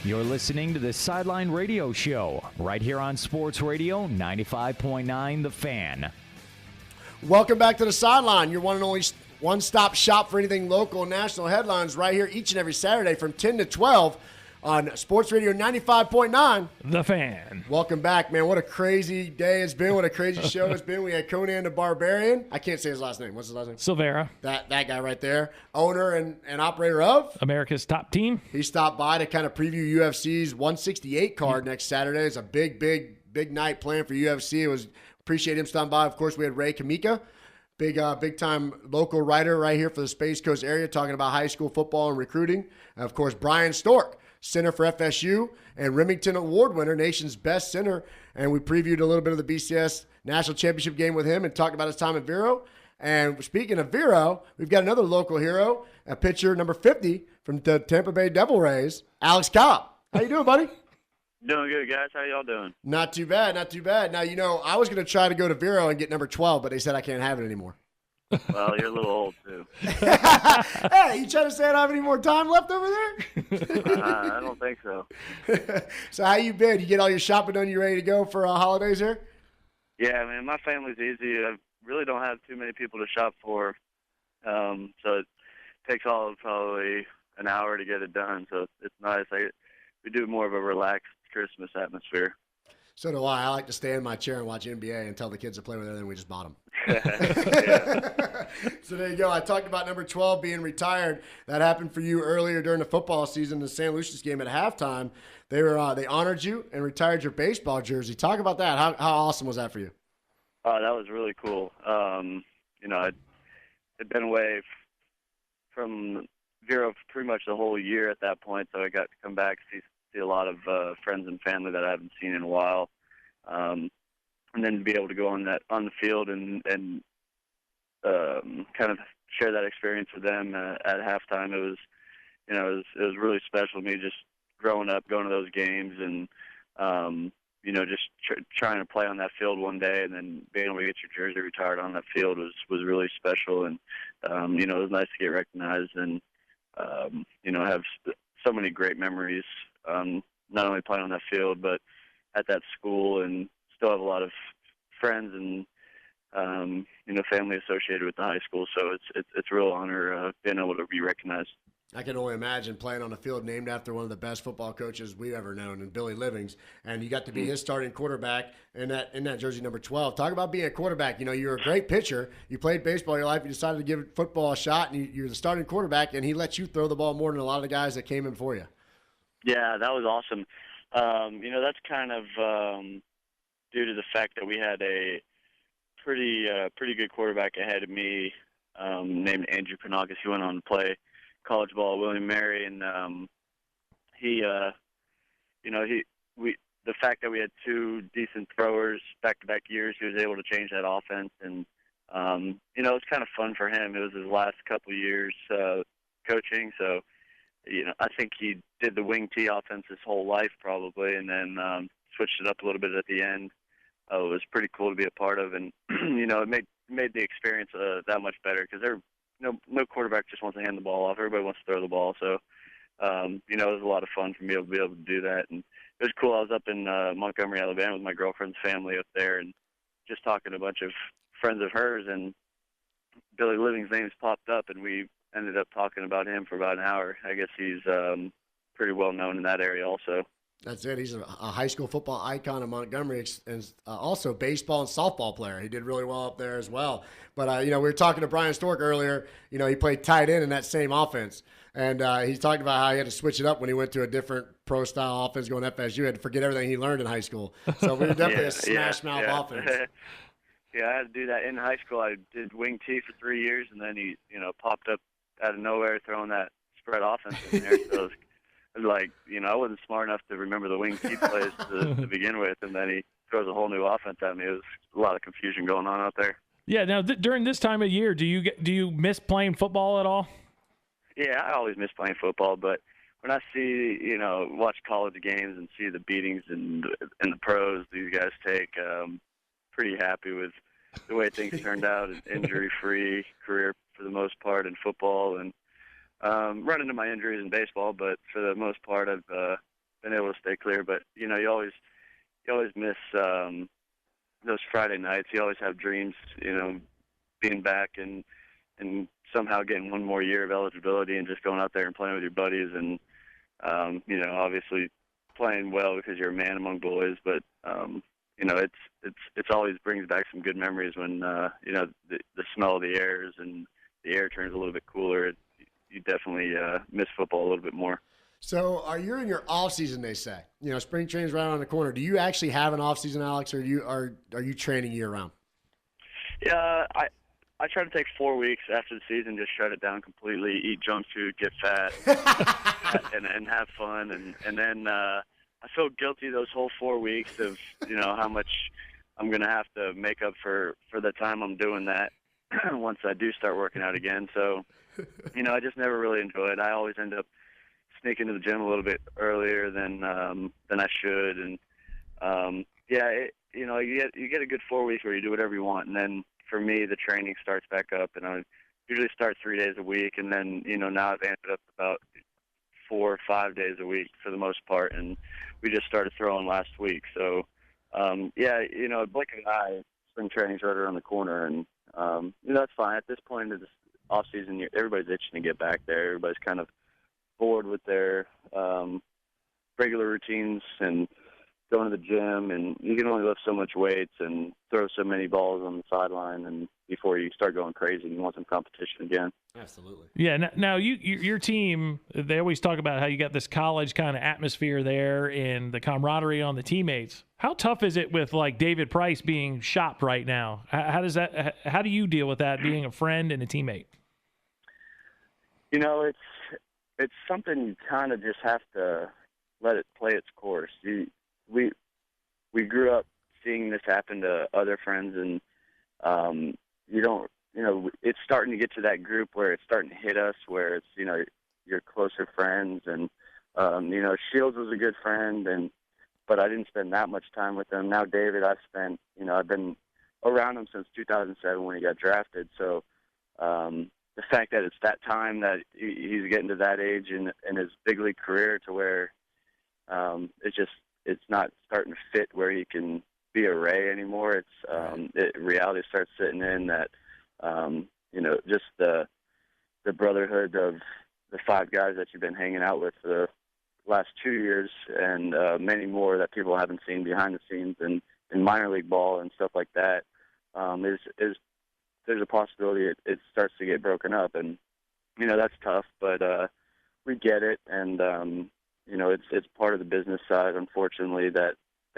You're listening to the Sideline Radio Show right here on Sports Radio 95.9 The Fan. Welcome back to the Sideline, your one and only one-stop shop for anything local and national headlines right here each and every Saturday from 10 to 12 on Sports Radio 95.9 The Fan. Welcome back, man. What a crazy day it's been. What a crazy show it's been. We had Conan the Barbarian. I can't say his last name. What's his last name? Silvera. That guy right there. Owner and operator of America's Top Team. He stopped by to kind of preview UFC's 168 card next Saturday. It's a big night planned for UFC. Appreciate him stopping by. Of course, we had Ray Kamika, big time local writer right here for the Space Coast area, talking about high school football and recruiting. And of course, Brian Stork, center for FSU and Remington Award winner, nation's best center. And we previewed a little bit of the BCS National Championship game with him and talked about his time at Vero. And speaking of Vero, we've got another local hero, a pitcher number 50 from the Tampa Bay Devil Rays, Alex Cobb. How you doing, buddy? Doing good, guys. How y'all doing? Not too bad, not too bad. Now, I was going to try to go to Vero and get number 12, but they said I can't have it anymore. Well, you're a little old, too. Hey, you trying to say I don't have any more time left over there? I don't think so. So how you been? You get all your shopping done? You ready to go for holidays here? Yeah, man, my family's easy. I really don't have too many people to shop for, so it takes all of probably an hour to get it done, so it's nice. We do more of a relaxed Christmas atmosphere. So do I. I like to stay in my chair and watch NBA and tell the kids to play with everything we just bought them. So there you go. I talked about number 12 being retired. That happened for you earlier during the football season, the St. Lucia's game at halftime. They honored you and retired your baseball jersey. Talk about that. How awesome was that for you? Oh, that was really cool. I'd been away from Vero pretty much the whole year at that point, so I got to come back, see a lot of friends and family that I haven't seen in a while, and then to be able to go on the field and kind of share that experience with them at halftime. It was really special to me, just growing up, going to those games, and just trying to play on that field one day, and then being able to get your jersey retired on that field was really special, and it was nice to get recognized and have so many great memories. Not only playing on that field, but at that school, and still have a lot of friends and family associated with the high school. So it's a real honor being able to be recognized. I can only imagine playing on a field named after one of the best football coaches we've ever known, in Billy Livings, and you got to be his starting quarterback in that jersey number 12. Talk about being a quarterback. You're a great pitcher. You played baseball your life. You decided to give football a shot, and you're the starting quarterback, and he let you throw the ball more than a lot of the guys that came in before you. Yeah, that was awesome. That's kind of due to the fact that we had a pretty good quarterback ahead of me named Andrew Panakis. He went on to play college ball at William & Mary, and the fact that we had two decent throwers back-to-back years, he was able to change that offense, and it was kind of fun for him. It was his last couple of years coaching, so I think he did the wing tee offense his whole life probably, and then switched it up a little bit at the end. It was pretty cool to be a part of, and it made the experience that much better, because no quarterback just wants to hand the ball off. Everybody wants to throw the ball, so it was a lot of fun for me to be able to do that, and it was cool. I was up in Montgomery, Alabama, with my girlfriend's family up there, and just talking to a bunch of friends of hers, and Billy Living's name's popped up, and we ended up talking about him for about an hour. I guess he's pretty well known in that area also. That's it. He's a high school football icon in Montgomery, and also baseball and softball player. He did really well up there as well. But, we were talking to Brian Stork earlier. He played tight end in that same offense. And he talked about how he had to switch it up when he went to a different pro-style offense going to FSU. He had to forget everything he learned in high school. So we were definitely a smash-mouth offense. Yeah, I had to do that in high school. I did wing tee for 3 years, and then he, popped up out of nowhere throwing that spread offense in there. So it was I wasn't smart enough to remember the wing tee plays to begin with, and then he throws a whole new offense at me. It was a lot of confusion going on out there. Yeah. Now, during this time of year, do you miss playing football at all? Yeah, I always miss playing football, but when I see, watch college games and see the beatings and the pros these guys take, pretty happy with the way things turned out. An injury-free career for the most part in football, and run into my injuries in baseball, but for the most part, I've been able to stay clear. But you always miss those Friday nights. You always have dreams, being back and somehow getting one more year of eligibility and just going out there and playing with your buddies and obviously playing well because you're a man among boys. But it's always brings back some good memories when the smell of the airs and the air turns a little bit cooler. You definitely miss football a little bit more. So are you in your off season? They say spring training's right around the corner. Do you actually have an off season, Alex, or are you training year round? Yeah, I try to take 4 weeks after the season, just shut it down completely, eat junk food, get fat, and have fun, and then I feel guilty those whole 4 weeks of how much I'm gonna have to make up for the time I'm doing that once I do start working out again. So I just never really enjoy it. I always end up sneaking to the gym a little bit earlier than I should, and you get a good 4 weeks where you do whatever you want, and then for me the training starts back up, and I usually start 3 days a week, and then now I've amped it up about 4 or 5 days a week for the most part, and we just started throwing last week. So blink of an eye, spring training's right around the corner, and that's fine. At this point in the off season, everybody's itching to get back there. Everybody's kind of bored with their regular routines and going to the gym, and you can only lift so much weights and throw so many balls on the sideline, and before you start going crazy, you want some competition again. Absolutely. Yeah. Now, your team, they always talk about how you got this college kind of atmosphere there and the camaraderie on the teammates. How tough is it with like David Price being shopped right now? How do you deal with that, being a friend and a teammate? It's something you kind of just have to let it play its course. We grew up seeing this happen to other friends, and it's starting to get to that group where it's starting to hit us, where it's your closer friends, and Shields was a good friend, but I didn't spend that much time with him. Now David, I've been around him since 2007 when he got drafted, so the fact that it's that time that he's getting to that age in his big league career to where it's not starting to fit where he can be a Ray anymore. It's reality starts sitting in that just the brotherhood of the 5 guys that you've been hanging out with for the last 2 years, and many more that people haven't seen behind the scenes and in minor league ball and stuff like that. There's a possibility it starts to get broken up, and that's tough, but we get it, and it's part of the business side, unfortunately, that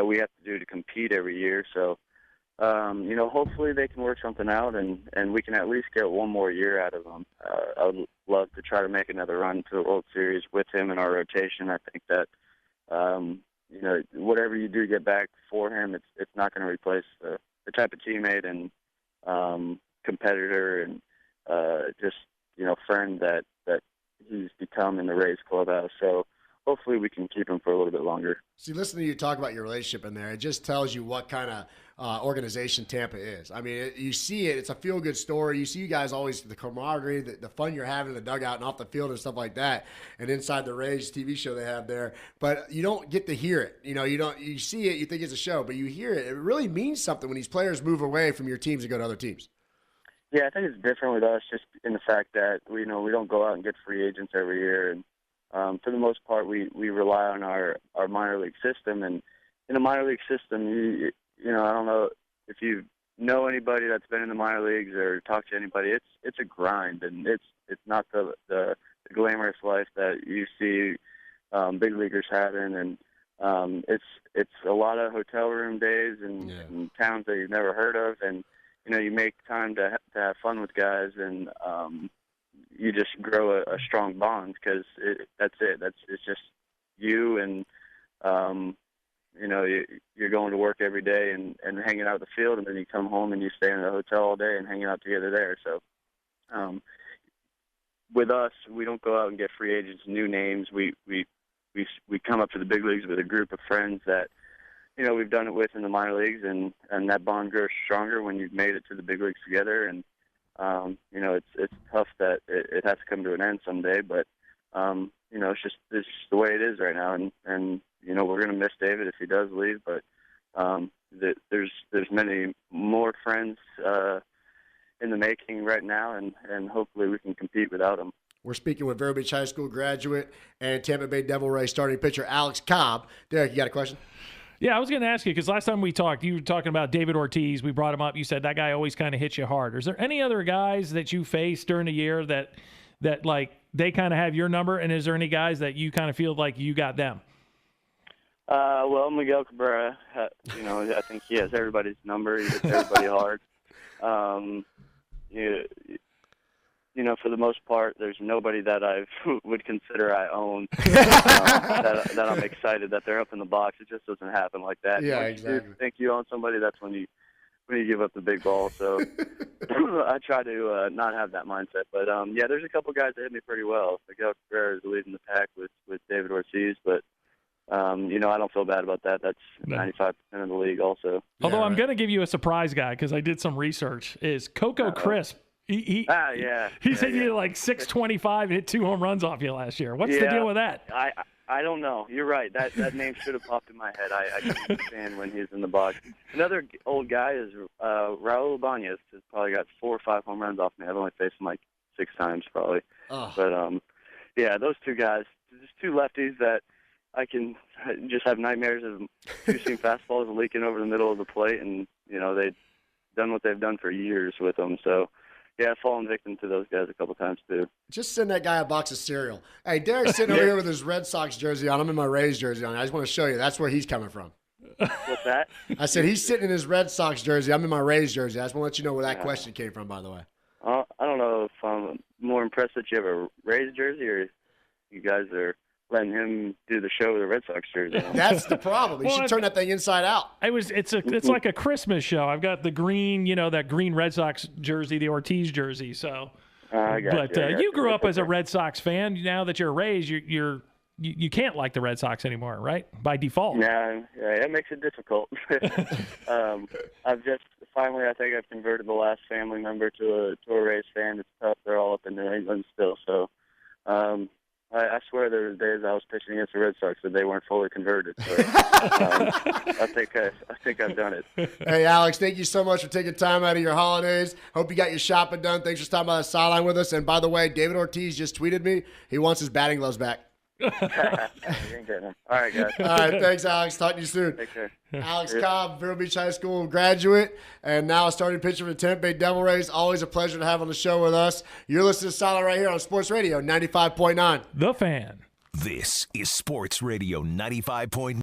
we have to do to compete every year. So hopefully they can work something out, and we can at least get one more year out of them. I would love to try to make another run to the World Series with him in our rotation. I think that whatever you do get back for him, it's not going to replace the type of teammate and competitor and just friend that he's become in the Rays clubhouse. So hopefully we can keep him for a little bit longer. See, listening to you talk about your relationship in there, it just tells you what kind of organization Tampa is. I mean, you see it. It's a feel-good story. You see you guys always, the camaraderie, the fun you're having in the dugout and off the field and stuff like that, and inside the Rays TV show they have there. But you don't get to hear it. You see it, you think it's a show, but you hear it. It really means something when these players move away from your teams and go to other teams. Yeah, I think it's different with us just in the fact that we don't go out and get free agents every year, and for the most part we rely on our minor league system. And in the minor league system, I don't know if you know anybody that's been in the minor leagues or talk to anybody. It's a grind, and it's not the glamorous life that you see big leaguers having, and it's a lot of hotel room days and towns that you've never heard of, and you make time to have fun with guys, and you just grow a strong bond because that's it. It's just you, and you're going to work every day and hanging out at the field, and then you come home and you stay in the hotel all day and hanging out together there. So with us, we don't go out and get free agents, new names. We come up to the big leagues with a group of friends that we've done it with in the minor leagues, and that bond grows stronger when you've made it to the big leagues together. And it's tough that it has to come to an end someday, but It's just the way it is right now, and we're going to miss David if he does leave, but there's many more friends in the making right now, and hopefully we can compete without him. We're speaking with Vero Beach High School graduate and Tampa Bay Devil Rays starting pitcher Alex Cobb. Derek, you got a question? Yeah, I was going to ask you, because last time we talked, you were talking about David Ortiz. We brought him up. You said that guy always kind of hits you hard. Is there any other guys that you faced during the year that like they kind of have your number, and is there any guys that you kind of feel like you got them? Well, Miguel Cabrera, I think he has everybody's number. He hits everybody hard. For the most part, there's nobody that I would consider I own that I'm excited that they're up in the box. It just doesn't happen like that. Yeah, Once exactly. you think you own somebody, that's when you give up the big ball. So I try to not have that mindset. But there's a couple guys that hit me pretty well. Miguel Cabrera is leading the pack with David Ortiz, but I don't feel bad about that. That's 95% of the league also. Although I'm going to give you a surprise guy, because I did some research, is Coco Crisp. He said you like 625 and hit 2 home runs off you last year. What's the deal with that? I don't know. You're right. That name should have popped in my head. I couldn't understand when he's in the box. Another old guy is Raul Ibanez. He's probably got 4 or 5 home runs off me. I've only faced him like 6 times probably. Oh. But those two guys, just two lefties that I can just have nightmares of 2-seam fastballs leaking over the middle of the plate, and they've done what they've done for years with them. So. Yeah, I've fallen victim to those guys a couple times, too. Just send that guy a box of cereal. Hey, Derek's sitting over here with his Red Sox jersey on. I'm in my Rays jersey on. I just want to show you. That's where he's coming from. What's that? I said he's sitting in his Red Sox jersey. I'm in my Rays jersey. I just want to let you know where that question came from, by the way. I don't know if I'm more impressed that you have a Rays jersey or you guys are letting him do the show with a Red Sox jersey. That's the problem. You should turn that thing inside out. It's like a Christmas show. I've got the green, that green Red Sox jersey, the Ortiz jersey. So, you grew up as a Red Sox fan. Now that you're a Rays, you can't like the Red Sox anymore, right? By default. Yeah, it makes it difficult. I think I've converted the last family member to a Rays fan. It's tough. They're all up in New England still, so. I swear there were days I was pitching against the Red Sox that they weren't fully converted. So, I think I've done it. Hey, Alex, thank you so much for taking time out of your holidays. Hope you got your shopping done. Thanks for stopping by the sideline with us. And by the way, David Ortiz just tweeted me. He wants his batting gloves back. You ain't getting them. All right, guys. All right, thanks, Alex. Talk to you soon. Take care. Alex Cobb, Vero Beach High School graduate, and now a starting pitcher for the Tampa Bay Devil Rays. Always a pleasure to have on the show with us. You're listening to Sideline right here on Sports Radio 95.9. The Fan. This is Sports Radio 95.9.